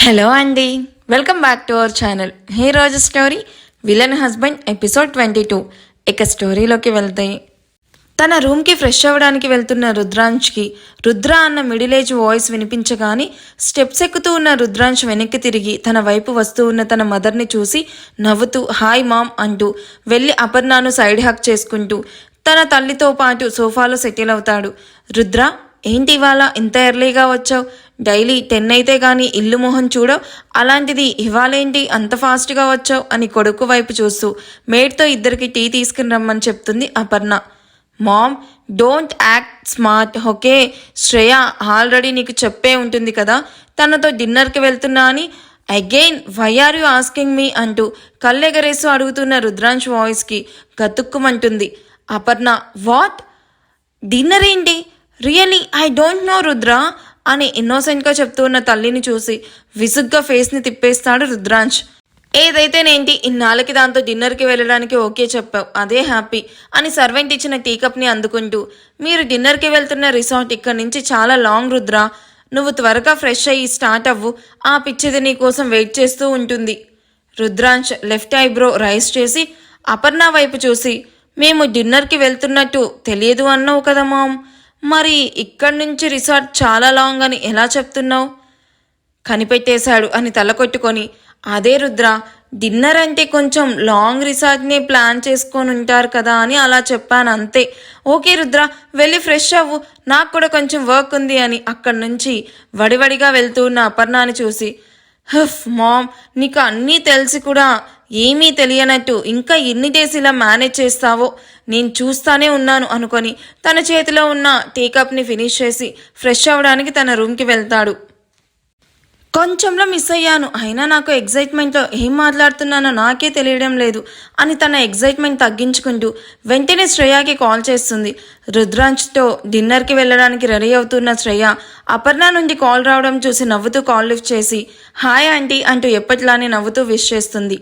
Hello అండి, welcome back to our channel. ఈ రోజు స్టోరీ విలన్ హస్బెండ్ ఎపిసోడ్ 22. ఇక స్టోరీలోకి వెళ్తే, తన రూమ్కి ఫ్రెష్ అవ్వడానికి వెళ్తున్న రుద్రాంశ్కి రుద్ర అన్న మిడిల్ ఏజ్ వాయిస్ వినిపించగానే స్టెప్స్ ఎక్కుతూ ఉన్న రుద్రాంశ్ వెనక్కి తిరిగి తన వైపు వస్తూ ఉన్న తన మదర్ని చూసి నవ్వుతూ హాయ్ మామ్ అంటూ వెళ్ళి అపర్ణను సైడ్ హక్ చేసుకుంటూ తన తల్లితో పాటు సోఫాలో సెటిల్ అవుతాడు. రుద్ర, ఏంటి ఇవాళ ఇంత ఎర్లీగా వచ్చావు? డైలీ 10 అయితే కానీ ఇల్లు మొహం చూడవు, అలాంటిది ఇవాళేంటి అంత ఫాస్ట్గా వచ్చావు అని కొడుకు వైపు చూస్తూ మేడ్తో ఇద్దరికి టీ తీసుకుని రమ్మని చెప్తుంది Aparna. Mom, don't act smart, okay? Shreya already నీకు చెప్పే ఉంటుంది కదా తనతో డిన్నర్కి వెళ్తున్నా అని. Again why are you asking me అంటూ కళ్ళెగరేస్తూ అడుగుతున్న రుద్రాంశ్ వాయిస్కి గతుక్కుమంటుంది అపర్ణ. వాట్? డిన్నర్ ఏంటి? Really I don't know Rudra అని ఇన్నోసెంట్గా చెప్తూ ఉన్న తల్లిని చూసి విసుగ్గా ఫేస్ని తిప్పేస్తాడు రుద్రాంశ్. ఏదైతేనేంటి, ఇన్నాళ్ళకి దాంతో డిన్నర్కి వెళ్ళడానికి ఓకే చెప్పావు, అదే హ్యాపీ అని సర్వెంట్ ఇచ్చిన టీకప్ని అందుకుంటూ, మీరు డిన్నర్కి వెళ్తున్న రిసార్ట్ ఇక్కడి నుంచి చాలా లాంగ్ రుద్ర, నువ్వు త్వరగా ఫ్రెష్ అయ్యి స్టార్ట్ అవ్వు, ఆ పిచ్చిది నీ కోసం వెయిట్ చేస్తూ ఉంటుంది. రుద్రాంశ్ లెఫ్ట్ ఐబ్రో రైస్ చేసి అపర్ణ వైపు చూసి, మేము డిన్నర్కి వెళ్తున్నట్టు తెలియదు అన్నావు కదా మామ్, మరి ఇక్కడి నుంచి రిసార్ట్ చాలా లాంగ్ అని ఎలా చెప్తున్నావు? కనిపెట్టేశాడు అని తల కొట్టుకొని, అదే రుద్ర, డిన్నర్ అంటే కొంచెం లాంగ్ రిసార్ట్ని ప్లాన్ చేసుకొని ఉంటారు కదా అని అలా చెప్పాను అంతే. ఓకే రుద్ర, వెళ్ళి ఫ్రెష్ అవ్వు, నాకు కూడా కొంచెం వర్క్ ఉంది అని అక్కడి నుంచి వడివడిగా వెళ్తూ ఉన్న అపర్ణని చూసి, హఫ్ మామ్, నీకు అన్నీ తెలిసి కూడా ఏమీ తెలియనట్టు ఇంకా ఎన్ని డేస్ ఇలా మేనేజ్ చేస్తావో నేను చూస్తానే ఉన్నాను అనుకొని తన చేతిలో ఉన్న టీకప్ని ఫినిష్ చేసి ఫ్రెష్ అవ్వడానికి తన రూమ్కి వెళ్తాడు. కొంచెంలో మిస్ అయ్యాను, అయినా నాకు ఎగ్జైట్మెంట్లో ఏం మాట్లాడుతున్నానో నాకే తెలియడం లేదు అని తన ఎగ్జైట్మెంట్ తగ్గించుకుంటూ వెంటనే శ్రేయాకి కాల్ చేస్తుంది. రుద్రాంశ్తో డిన్నర్కి వెళ్ళడానికి రెడీ అవుతున్న శ్రేయ అపర్ణ నుండి కాల్ రావడం చూసి నవ్వుతూ కాల్ లిఫ్ట్ చేసి హాయ్ ఆంటీ అంటూ ఎప్పటిలానే నవ్వుతూ విష్ చేస్తుంది.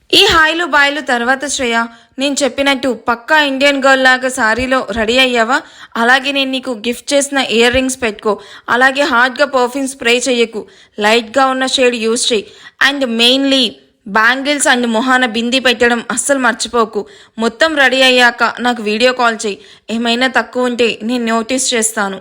ఈ హాయిలు బాయిలు తర్వాత శ్రేయ, నేను చెప్పినట్టు పక్కా ఇండియన్ గర్ల్ లాగా శారీలో రెడీ అయ్యావా? అలాగే నేను నీకు గిఫ్ట్ చేసిన ఇయర్ రింగ్స్ పెట్టుకో, అలాగే హార్డ్గా పర్ఫ్యూమ్ స్ప్రే చేయకు, లైట్గా ఉన్న షేడ్ యూజ్ చేయి, అండ్ మెయిన్లీ బ్యాంగిల్స్ అండ్ మొహాన బిందీ పెట్టడం అస్సలు మర్చిపోకు. మొత్తం రెడీ అయ్యాక నాకు వీడియో కాల్ చేయి, ఏమైనా తక్కువ ఉంటే నేను నోటీస్ చేస్తాను.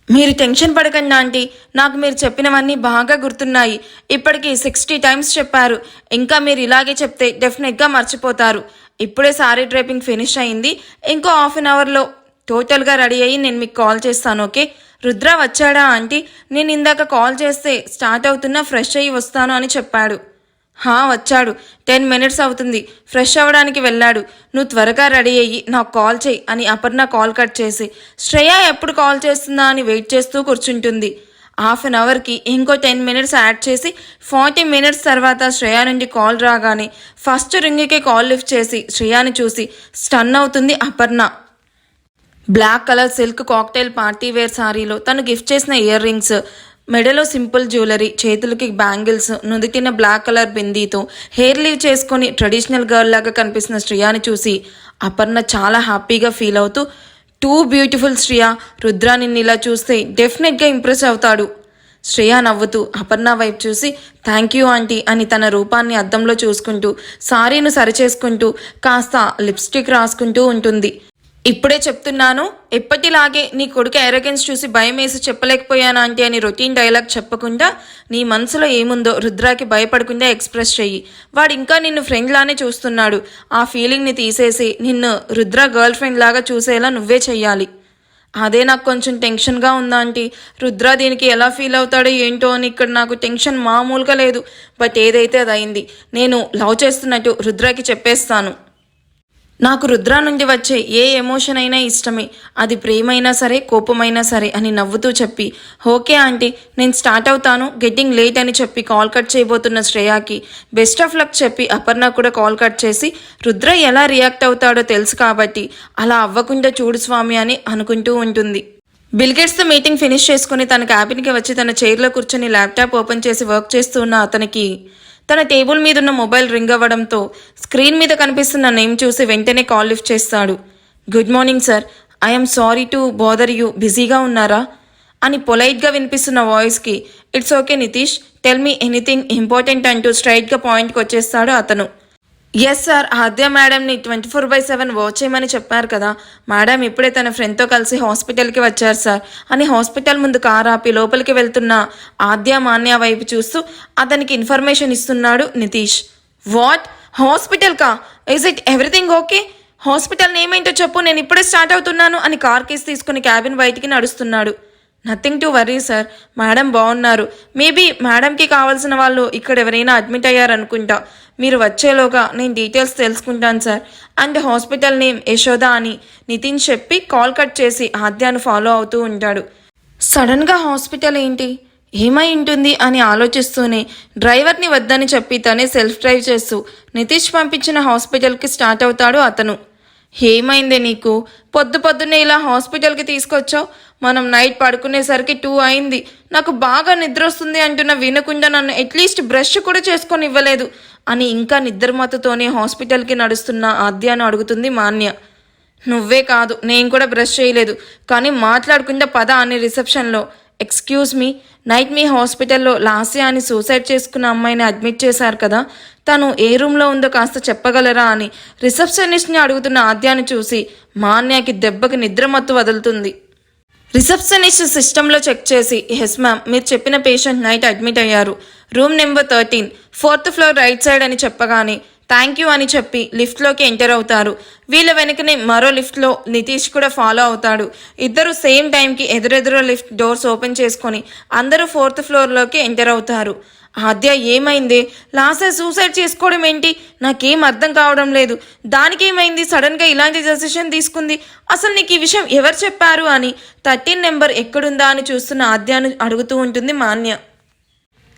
మీరు టెన్షన్ పడకండి ఆంటీ, నాకు మీరు చెప్పినవన్నీ బాగా గుర్తున్నాయి. ఇప్పటికీ 60 టైమ్స్ చెప్పారు, ఇంకా మీరు ఇలాగే చెప్తే డెఫినెట్గా మర్చిపోతారు. ఇప్పుడే సారీ డ్రైపింగ్ ఫినిష్ అయింది, ఇంకో హాఫ్ అన్ అవర్లో టోటల్గా రెడీ అయ్యి నేను మీకు కాల్ చేస్తాను, ఓకే? రుద్ర వచ్చాడా ఆంటీ? నేను ఇందాక కాల్ చేస్తే స్టార్ట్ అవుతున్నా, ఫ్రెష్ అయ్యి వస్తాను అని చెప్పాడు. వచ్చాడు, 10 మినిట్స్ అవుతుంది, ఫ్రెష్ అవ్వడానికి వెళ్ళాడు, నువ్వు త్వరగా రెడీ అయ్యి నాకు కాల్ చేయి అని అపర్ణ కాల్ కట్ చేసి శ్రేయ ఎప్పుడు కాల్ చేస్తుందా అని వెయిట్ చేస్తూ కూర్చుంటుంది. హాఫ్ అన్ అవర్కి ఇంకో 10 మినిట్స్ యాడ్ చేసి 40 మినిట్స్ తర్వాత శ్రేయ నుండి కాల్ రాగానే ఫస్ట్ రింగ్కి కాల్ లిఫ్ట్ చేసి శ్రేయాని చూసి స్టన్ అవుతుంది Aparna. Black colour silk cocktail party wear శారీలో తను గిఫ్ట్ చేసిన ఇయర్ రింగ్స్, మెడలో సింపుల్ జ్యువెలరీ, చేతులకి బ్యాంగిల్స్, నుదిటిన బ్లాక్ కలర్ బిందీతో హెయిర్ లీవ్ చేసుకొని ట్రెడిషనల్ గర్ల్ లాగా కనిపిస్తున్న శ్రేయాని చూసి అపర్ణ చాలా హ్యాపీగా ఫీల్ అవుతూ, టూ బ్యూటిఫుల్ శ్రేయ, రుద్ర నిన్ను ఇలా చూస్తే డెఫినెట్గా ఇంప్రెస్ అవుతాడు. శ్రేయ నవ్వుతూ అపర్ణ వైపు చూసి థ్యాంక్ యూ ఆంటీ అని తన రూపాన్ని అద్దంలో చూసుకుంటూ సారీను సరిచేసుకుంటూ కాస్త లిప్స్టిక్ రాసుకుంటూ ఉంటుంది. ఇప్పుడే చెప్తున్నాను, ఎప్పటిలాగే నీ కొడుకు ఎరగెన్స్ చూసి భయం వేసి చెప్పలేకపోయాను ఆంటీ అని రొటీన్ డైలాగ్ చెప్పకుండా నీ మనసులో ఏముందో రుద్రాకి భయపడకుండా ఎక్స్ప్రెస్ చెయ్యి. వాడు ఇంకా నిన్ను ఫ్రెండ్ లానే చూస్తున్నాడు, ఆ ఫీలింగ్ని తీసేసి నిన్ను రుద్ర గర్ల్ ఫ్రెండ్ లాగా చూసేలా నువ్వే చెయ్యాలి. అదే నాకు కొంచెం టెన్షన్గా ఉందా ఆంటీ, రుద్ర దీనికి ఎలా ఫీల్ అవుతాడో ఏంటో అని ఇక్కడ నాకు టెన్షన్ మామూలుగా లేదు. బట్ ఏదైతే అది అయింది, నేను లవ్ చేస్తున్నట్టు రుద్రకి చెప్పేస్తాను. నాకు రుద్ర నుండి వచ్చే ఏ ఎమోషన్ అయినా ఇష్టమే, అది ప్రేమైనా సరే కోపమైనా సరే అని నవ్వుతూ చెప్పి ఓకే ఆంటీ నేను స్టార్ట్ అవుతాను, గెట్టింగ్ లేట్ అని చెప్పి కాల్ కట్ చేయబోతున్న శ్రేయాకి బెస్ట్ ఆఫ్ లక్ చెప్పి అపర్ణ కూడా కాల్ కట్ చేసి రుద్ర ఎలా రియాక్ట్ అవుతాడో తెలుసు కాబట్టి అలా అవ్వకుండా చూడు స్వామి అని అనుకుంటూ ఉంటుంది. బిల్గేట్స్తో మీటింగ్ ఫినిష్ చేసుకుని తన క్యాబిన్కి వచ్చి తన చైర్లో కూర్చొని ల్యాప్టాప్ ఓపెన్ చేసి వర్క్ చేస్తూ ఉన్న అతనికి తన టేబుల్ మీద ఉన్న మొబైల్ రింగ్ అవ్వడంతో స్క్రీన్ మీద కనిపిస్తున్న నేమ్ చూసి వెంటనే కాల్ లిఫ్ట్ చేస్తాడు. Good morning sir, I'm sorry to bother you, బిజీగా ఉన్నారా అని పొలైట్గా వినిపిస్తున్న వాయిస్కి it's okay Nitish, tell me anything important అంటూ స్ట్రైట్గా పాయింట్కి వచ్చేస్తాడు అతను. ఎస్ సార్, ఆద్య మేడంని 24/7 వాచ్ చేయమని చెప్పారు కదా. మేడం ఇప్పుడే తన ఫ్రెండ్తో కలిసి హాస్పిటల్కి వచ్చారు సార్ అని హాస్పిటల్ ముందు కారు ఆపి లోపలికి వెళ్తున్న ఆద్య మాన్య వైపు చూస్తూ అతనికి ఇన్ఫర్మేషన్ ఇస్తున్నాడు నితీష్. వాట్, హాస్పిటల్కా? Is it everything okay? Hospital name ఏంటో చెప్పు, నేను ఇప్పుడే స్టార్ట్ అవుతున్నాను అని కార్ కేసు తీసుకుని క్యాబిన్ బయటికి నడుస్తున్నాడు. Nothing to worry sir, madam బాగున్నారు. మేబీ మేడంకి కావాల్సిన వాళ్ళు ఇక్కడ ఎవరైనా అడ్మిట్ అయ్యారనుకుంటా. మీరు వచ్చేలోగా నేను డీటెయిల్స్ తెలుసుకుంటాను sir. And hospital name Yashoda అని నితిన్ చెప్పి కాల్ కట్ చేసి ఆద్యాను ఫాలో అవుతూ ఉంటాడు. సడన్గా హాస్పిటల్ ఏంటి, ఏమై ఉంటుంది అని ఆలోచిస్తూనే డ్రైవర్ని వద్దని చెప్పి తనే సెల్ఫ్ డ్రైవ్ చేస్తూ నితీష్ పంపించిన హాస్పిటల్కి స్టార్ట్ అవుతాడు అతను. ఏమైందే నీకు, పొద్దున్నే ఇలా హాస్పిటల్కి తీసుకొచ్చావు? మనం నైట్ పడుకునేసరికి 2 అయింది. నాకు బాగా నిద్ర వస్తుంది అంటున్న వినకుండా నన్ను అట్లీస్ట్ బ్రష్ కూడా చేసుకొని ఇవ్వలేదు అని ఇంకా నిద్రమత్తుతోనే హాస్పిటల్కి నడుస్తున్న ఆద్యాను అడుగుతుంది మాన్య. నువ్వే కాదు, నేను కూడా బ్రష్ చేయలేదు, కానీ మాట్లాడకుండా పద అని రిసెప్షన్లో. ఎక్స్క్యూజ్ మీ, నైట్ మీ హాస్పిటల్లో లాస్య అని సూసైడ్ చేసుకున్న అమ్మాయిని అడ్మిట్ చేశారు కదా, తను ఏ రూమ్లో ఉందో కాస్త చెప్పగలరా అని రిసెప్షనిస్ట్ని అడుగుతున్న ఆద్యాను చూసి మాన్యకి దెబ్బకి నిద్రమత్తు వదులుతుంది. రిసెప్షనిస్ట్ సిస్టంలో చెక్ చేసి, ఎస్ మ్యామ్, మీరు చెప్పిన పేషెంట్ నైట్ అడ్మిట్ అయ్యారు, room number 13, 4th floor right side అని చెప్పగానే థ్యాంక్ యూ అని చెప్పి లిఫ్ట్లోకి ఎంటర్ అవుతారు. వీళ్ళ వెనుకనే మరో లిఫ్ట్లో నితీష్ కూడా ఫాలో అవుతాడు. ఇద్దరు సేమ్ టైంకి ఎదురెదురు లిఫ్ట్ డోర్స్ ఓపెన్ చేసుకొని అందరూ 4th ఫ్లోర్లోకి ఎంటర్ అవుతారు. ఆద్య ఏమైంది, లాస్య సూసైడ్ చేసుకోవడం ఏంటి, నాకేం అర్థం కావడం లేదు, దానికేమైంది సడన్గా ఇలాంటి డెసిషన్ తీసుకుంది, అసలు నీకు ఈ విషయం ఎవరు చెప్పారు అని 13 నెంబర్ ఎక్కడుందా అని చూస్తున్న ఆద్యను అడుగుతూ ఉంటుంది మాన్య.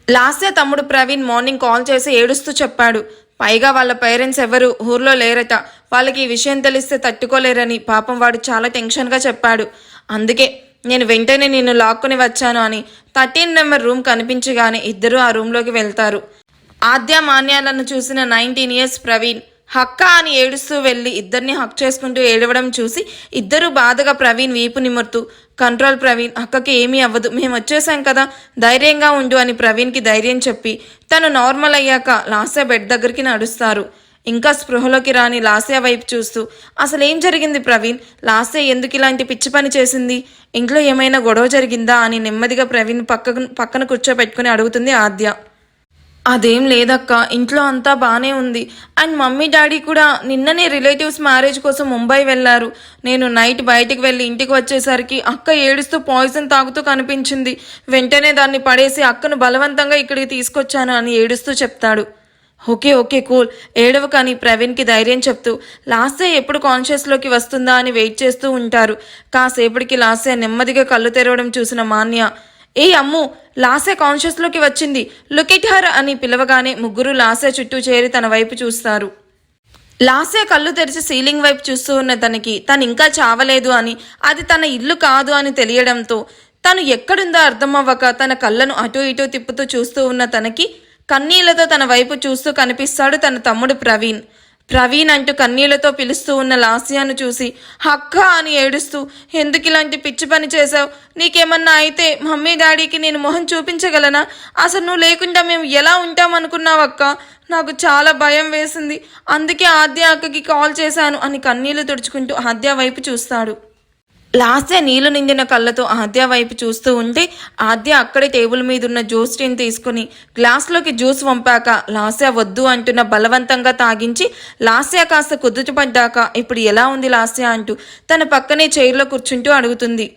లాస్య తమ్ముడు ప్రవీణ్ మార్నింగ్ కాల్ చేసి ఏడుస్తూ చెప్పాడు. పైగా వాళ్ళ పేరెంట్స్ ఎవరు ఊర్లో లేరట, వాళ్ళకి ఈ విషయం తెలిస్తే తట్టుకోలేరని పాపం వాడు చాలా టెన్షన్గా చెప్పాడు. అందుకే నేను వెంటనే నిన్ను లాక్కుని వచ్చాను అని 13 నెంబర్ రూమ్ కనిపించగానే ఇద్దరు ఆ రూమ్లోకి వెళ్తారు. ఆద్య మాన్యాలను చూసిన 19 ఇయర్స్ ప్రవీణ్ హక్క అని ఏడుస్తూ వెళ్ళి ఇద్దరిని హక్ చేసుకుంటూ ఏడవడం చూసి ఇద్దరు బాధగా ప్రవీణ్ వీపు నిమురుతూ, కంట్రోల్ ప్రవీణ్, అక్కకి ఏమీ అవ్వదు, మేము వచ్చేసాం కదా, ధైర్యంగా ఉండు అని ప్రవీణ్కి ధైర్యం చెప్పి తను నార్మల్ అయ్యాక లాస్య బెడ్ దగ్గరికి నడుస్తారు. ఇంకా స్పృహలోకి రాని లాస్య వైపు చూస్తూ, అసలు ఏం జరిగింది ప్రవీణ్, లాస్య ఎందుకు ఇలాంటి పిచ్చి పని చేసింది, ఇంట్లో ఏమైనా గొడవ జరిగిందా అని నెమ్మదిగా ప్రవీణ్ పక్కన కూర్చోబెట్టుకుని అడుగుతుంది ఆద్య. అదేం లేదక్క, ఇంట్లో అంతా బాగానే ఉంది. అండ్ మమ్మీ డాడీ కూడా నిన్ననే రిలేటివ్స్ మ్యారేజ్ కోసం ముంబై వెళ్ళారు. నేను నైట్ బయటికి వెళ్ళి ఇంటికి వచ్చేసరికి అక్క ఏడుస్తూ పాయిజన్ తాగుతూ కనిపించింది. వెంటనే దాన్ని పడేసి అక్కను బలవంతంగా ఇక్కడికి తీసుకొచ్చాను అని ఏడుస్తూ చెప్తాడు. ఓకే కూల్, ఏడవ కానీ ప్రవీణ్కి ధైర్యం చెప్తూ లాస్య ఎప్పుడు కాన్షియస్లోకి వస్తుందా అని వెయిట్ చేస్తూ ఉంటారు. కాసేపటికి లాస్య నెమ్మదిగా కళ్ళు తెరవడం చూసిన మాన్య, ఏ అమ్ము, లాస్య కాన్షియస్లోకి వచ్చింది, లుక్ ఎట్ హర్ అని పిలవగానే ముగ్గురు లాస్య చుట్టూ చేరి తన వైపు చూస్తారు. లాస్య కళ్ళు తెరిచి సీలింగ్ వైపు చూస్తూ ఉన్న తనకి తను ఇంకా చావలేదు అని, అది తన ఇల్లు కాదు అని తెలియడంతో తను ఎక్కడుందో అర్థమవ్వక తన కళ్ళను అటూ ఇటూ తిప్పుతూ చూస్తూ ఉన్న తనకి కన్నీళ్లతో తన వైపు చూస్తూ కనిపిస్తాడు తన తమ్ముడు ప్రవీణ్. ప్రవీణ్ అంటూ కన్నీళ్లతో పిలుస్తూ ఉన్న లాస్యాను చూసి హక్క అని ఏడుస్తూ, ఎందుకు ఇలాంటి పిచ్చి పని చేశావు, నీకేమన్నా అయితే మమ్మీ డాడీకి నేను మొహం చూపించగలనా, అసలు నువ్వు లేకుండా మేము ఎలా ఉంటామనుకున్నావు అక్క, నాకు చాలా భయం వేసింది, అందుకే ఆద్య అక్కకి కాల్ చేశాను అని కన్నీళ్లు తుడుచుకుంటూ ఆద్య వైపు చూస్తాడు. లాస్య నీళ్లు నిండిన కళ్ళతో ఆద్య వైపు చూస్తూ ఉంటే ఆద్య అక్కడే టేబుల్ మీద ఉన్న జ్యూస్ టీని తీసుకుని గ్లాస్లోకి జ్యూస్ వంపాక లాస్య వద్దు అంటున్న బలవంతంగా తాగించి లాస్య కాస్త కుదుటపడ్డాక ఇప్పుడు ఎలా ఉంది లాస్య అంటూ తన పక్కనే చైర్లో కూర్చుంటూ అడుగుతుంది.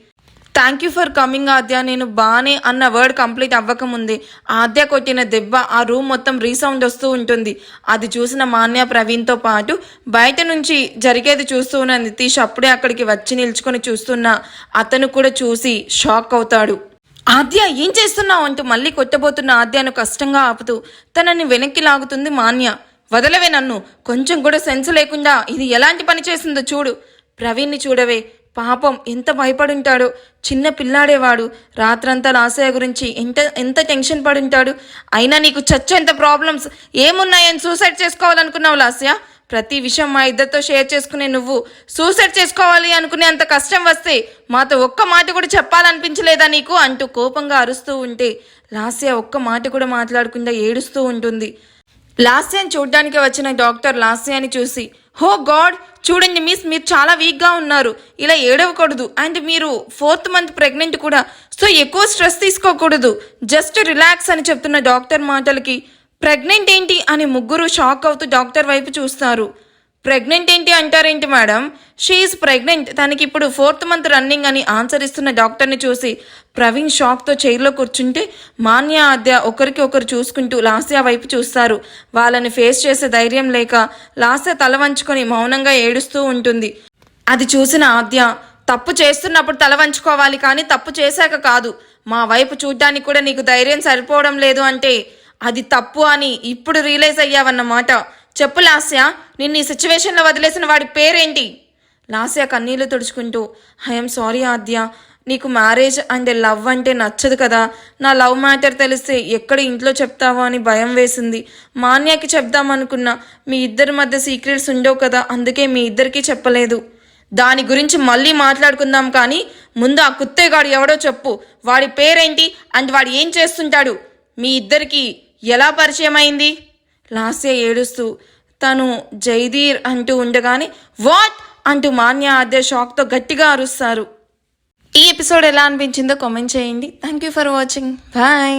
థ్యాంక్ యూ ఫర్ కమింగ్ ఆద్య, నేను బానే అన్న వర్డ్ కంప్లీట్ అవ్వకముందే ఆద్య కొట్టిన దెబ్బ ఆ రూమ్ మొత్తం రీసౌండ్ వస్తూ ఉంటుంది. అది చూసిన మాన్య ప్రవీణ్తో పాటు బయట నుంచి జరిగేది చూస్తూ ఉన్న నితీష్ అప్పుడే అక్కడికి వచ్చి నిల్చుకొని చూస్తున్న అతను కూడా చూసి షాక్ అవుతాడు. ఆద్య ఏం చేస్తున్నావు అంటూ మళ్ళీ కొట్టబోతున్న ఆద్యను కష్టంగా ఆపుతూ తనని వెనక్కి లాగుతుంది మాన్య. వదలవే నన్ను, కొంచెం కూడా సెన్స్ లేకుండా ఇది ఎలాంటి పని చేసిందో చూడు, ప్రవీణ్ని చూడవే, పాపం ఎంత భయపడుంటాడో, చిన్న పిల్లాడేవాడు, రాత్రంతా లాస్య గురించి ఎంత టెన్షన్ పడుంటాడు, అయినా నీకు చచ్చేంత ప్రాబ్లమ్స్ ఏమున్నాయని సూసైడ్ చేసుకోవాలనుకున్నావు లాస్య, ప్రతి విషయం మా ఇద్దరితో షేర్ చేసుకునే నువ్వు సూసైడ్ చేసుకోవాలి అనుకునే అంత కష్టం వస్తే మాతో ఒక్క మాట కూడా చెప్పాలనిపించలేదా నీకు అంటూ కోపంగా అరుస్తూ ఉంటే లాస్య ఒక్క మాట కూడా మాట్లాడకుండా ఏడుస్తూ ఉంటుంది. లాస్యాని చూడ్డానికి వచ్చిన డాక్టర్ లాస్యాని చూసి, హో గాడ్, చూడండి మిస్, మీరు చాలా వీక్గా ఉన్నారు, ఇలా ఏడవకూడదు, అండ్ మీరు 4th మంత్ ప్రెగ్నెంట్ కూడా, సో ఎక్కువ స్ట్రెస్ తీసుకోకూడదు, జస్ట్ రిలాక్స్ అని చెప్తున్న డాక్టర్ మాటలకి ప్రెగ్నెంట్ ఏంటి అని ముగ్గురు షాక్ అవుతూ డాక్టర్ వైపు చూస్తారు. ప్రెగ్నెంట్ ఏంటి అంటారేంటి మేడం, షీఈస్ ప్రెగ్నెంట్, తనకి ఇప్పుడు 4th మంత్ రన్నింగ్ అని ఆన్సర్ ఇస్తున్న డాక్టర్ని చూసి ప్రవీణ్ షాక్తో చైర్లో కూర్చుంటే మాన్య ఆద్య ఒకరికి ఒకరు చూసుకుంటూ లాస్య వైపు చూస్తారు. వాళ్ళని ఫేస్ చేసే ధైర్యం లేక లాస్య తల వంచుకొని మౌనంగా ఏడుస్తూ ఉంటుంది. అది చూసిన ఆద్య, తప్పు చేస్తున్నప్పుడు తల వంచుకోవాలి కానీ తప్పు చేశాక కాదు, మా వైపు చూడ్డానికి కూడా నీకు ధైర్యం సరిపోవడం లేదు అంటే అది తప్పు అని ఇప్పుడు రియలైజ్ అయ్యావన్నమాట. చెప్పు లాస్య, నిన్ను ఈ సిచ్యువేషన్లో వదిలేసిన వాడి పేరేంటి? లాస్య కన్నీళ్లు తుడుచుకుంటూ, ఐఎమ్ సారీ ఆద్య, నీకు మ్యారేజ్ అండ్ లవ్ అంటే నచ్చదు కదా, నా లవ్ మ్యాటర్ తెలిస్తే ఎక్కడ ఇంట్లో చెప్తావో అని భయం వేసింది, మాన్యాకి చెప్దామనుకున్నా, మీ ఇద్దరి మధ్య సీక్రెట్స్ ఉండవు కదా, అందుకే మీ ఇద్దరికీ చెప్పలేదు. దాని గురించి మళ్ళీ మాట్లాడుకుందాం కానీ ముందు ఆ కుత్తేగాడు ఎవడో చెప్పు, వాడి పేరేంటి అండ్ వాడు ఏం చేస్తుంటాడు, మీ ఇద్దరికి ఎలా పరిచయం అయింది? లాస్య ఏడుస్తూ, తను జైదీర్ అంటూ ఉండగానే వాట్ అంటూ మాన్య ఆద్య షాక్తో గట్టిగా అరుస్తారు. ఈ ఎపిసోడ్ ఎలా అనిపించిందో కామెంట్ చేయండి. Thank you for watching. Bye.